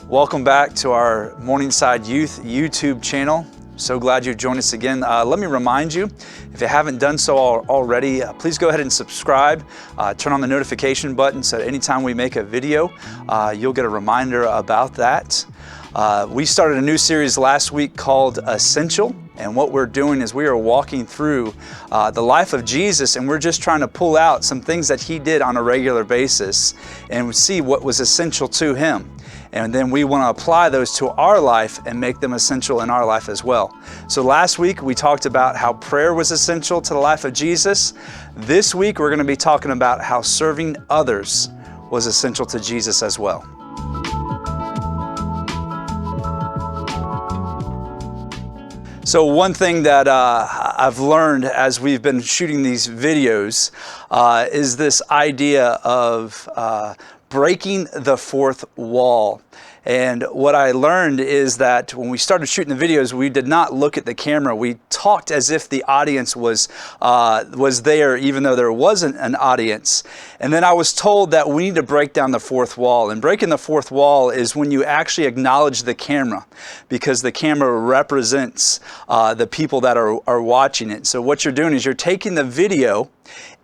Welcome back to our Morningside Youth YouTube channel. So glad you've joined us again. Let me remind you, if you haven't done so already, please go ahead and subscribe. Turn on the notification button so that anytime we make a video, you'll get a reminder about that. We started a new series last week called Essential. And what we're doing is we are walking through the life of Jesus, and we're just trying to pull out some things that he did on a regular basis and see what was essential to him. And then we want to apply those to our life and make them essential in our life as well. So last week we talked about how prayer was essential to the life of Jesus. This week we're going to be talking about how serving others was essential to Jesus as well. So one thing that I've learned as we've been shooting these videos is this idea of breaking the fourth wall. And what I learned is that when we started shooting the videos, we did not look at the camera. We talked as if the audience was there, even though there wasn't an audience. And then I was told that we need to break down the fourth wall. And breaking the fourth wall is when you actually acknowledge the camera, because the camera represents the people that are watching it. So what you're doing is you're taking the video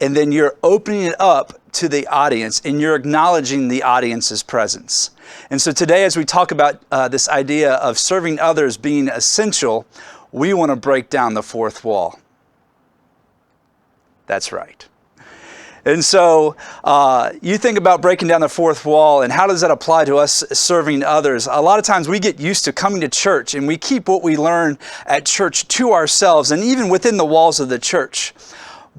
and then you're opening it up to the audience, and you're acknowledging the audience's presence. And so today, as we talk about this idea of serving others being essential, we want to break down the fourth wall. That's right. And so you think about breaking down the fourth wall, and how does that apply to us serving others? A lot of times we get used to coming to church, and we keep what we learn at church to ourselves, and even within the walls of the church.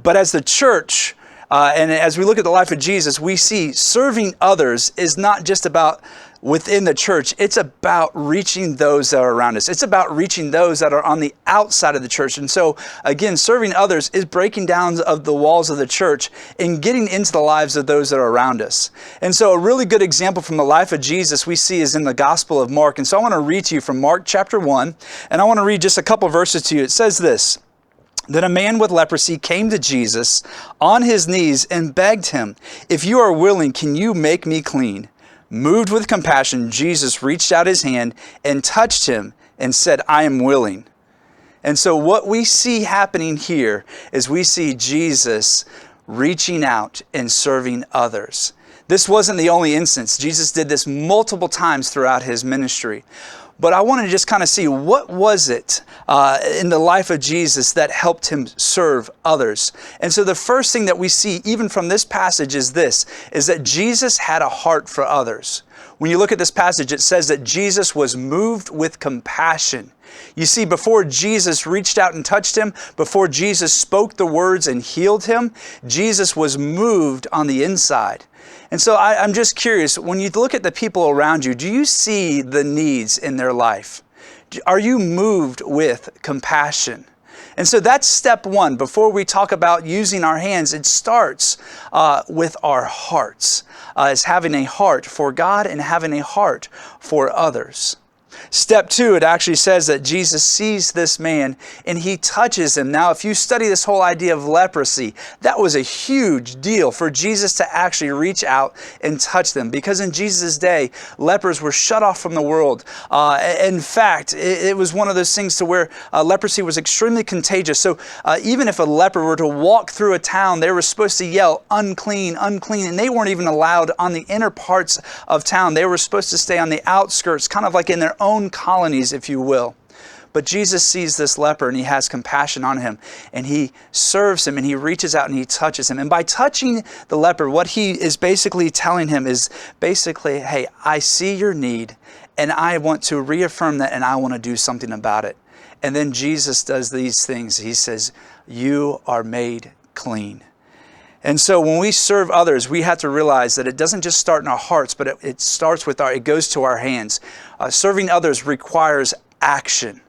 But as the church, and as we look at the life of Jesus, we see serving others is not just about within the church. It's about reaching those that are around us. It's about reaching those that are on the outside of the church. And so, again, serving others is breaking down of the walls of the church and getting into the lives of those that are around us. And so a really good example from the life of Jesus we see is in the Gospel of Mark. And so I want to read to you from Mark chapter 1, and I want to read just a couple verses to you. It says this: Then a man with leprosy came to Jesus on his knees and begged him, "If you are willing, can you make me clean?" Moved with compassion, Jesus reached out his hand and touched him and said, "I am willing." And so what we see happening here is we see Jesus reaching out and serving others. This wasn't the only instance. Jesus did this multiple times throughout his ministry. But I want to just kind of see, what was it in the life of Jesus that helped him serve others? And so the first thing that we see, even from this passage, is that Jesus had a heart for others. When you look at this passage, it says that Jesus was moved with compassion. You see, before Jesus reached out and touched him, before Jesus spoke the words and healed him, Jesus was moved on the inside. And so I'm just curious, when you look at the people around you, do you see the needs in their life? Are you moved with compassion? And so that's step one. Before we talk about using our hands, it starts with our hearts. It's having a heart for God and having a heart for others. Step two, it actually says that Jesus sees this man and he touches him. Now, if you study this whole idea of leprosy, that was a huge deal for Jesus to actually reach out and touch them, because in Jesus' day, lepers were shut off from the world. In fact, it was one of those things to where leprosy was extremely contagious. So even if a leper were to walk through a town, they were supposed to yell, "Unclean, unclean," and they weren't even allowed on the inner parts of town. They were supposed to stay on the outskirts, kind of like in their own colonies, if you will. But Jesus sees this leper and he has compassion on him, and he serves him, and he reaches out and he touches him. And by touching the leper, what he is basically telling him is basically, hey, I see your need and I want to reaffirm that, and I want to do something about it. And then Jesus does these things. He says, "You are made clean." And so when we serve others, we have to realize that it doesn't just start in our hearts, but it starts with it goes to our hands. Serving others requires action.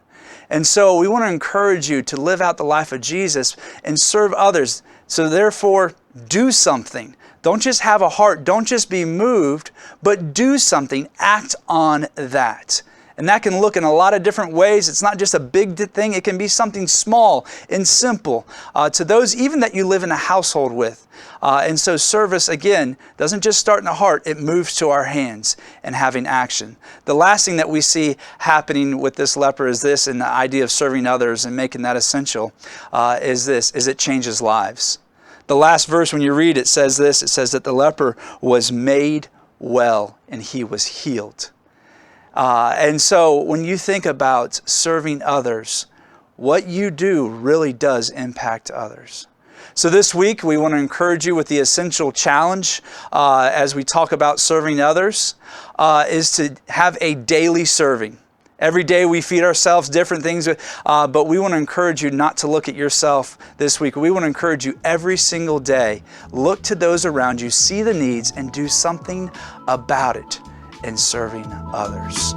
And so we want to encourage you to live out the life of Jesus and serve others. So therefore, do something. Don't just have a heart. Don't just be moved, but do something. Act on that. And that can look in a lot of different ways. It's not just a big thing. It can be something small and simple to those even that you live in a household with. And so service, again, doesn't just start in the heart. It moves to our hands and having action. The last thing that we see happening with this leper is this, and the idea of serving others and making that essential is it changes lives. The last verse, when you read it, says this. It says that the leper was made well and he was healed. And so when you think about serving others, what you do really does impact others. So this week, we want to encourage you with the essential challenge as we talk about serving others, is to have a daily serving. Every day we feed ourselves different things, but we want to encourage you not to look at yourself this week. We want to encourage you every single day, look to those around you, see the needs, and do something about it in serving others.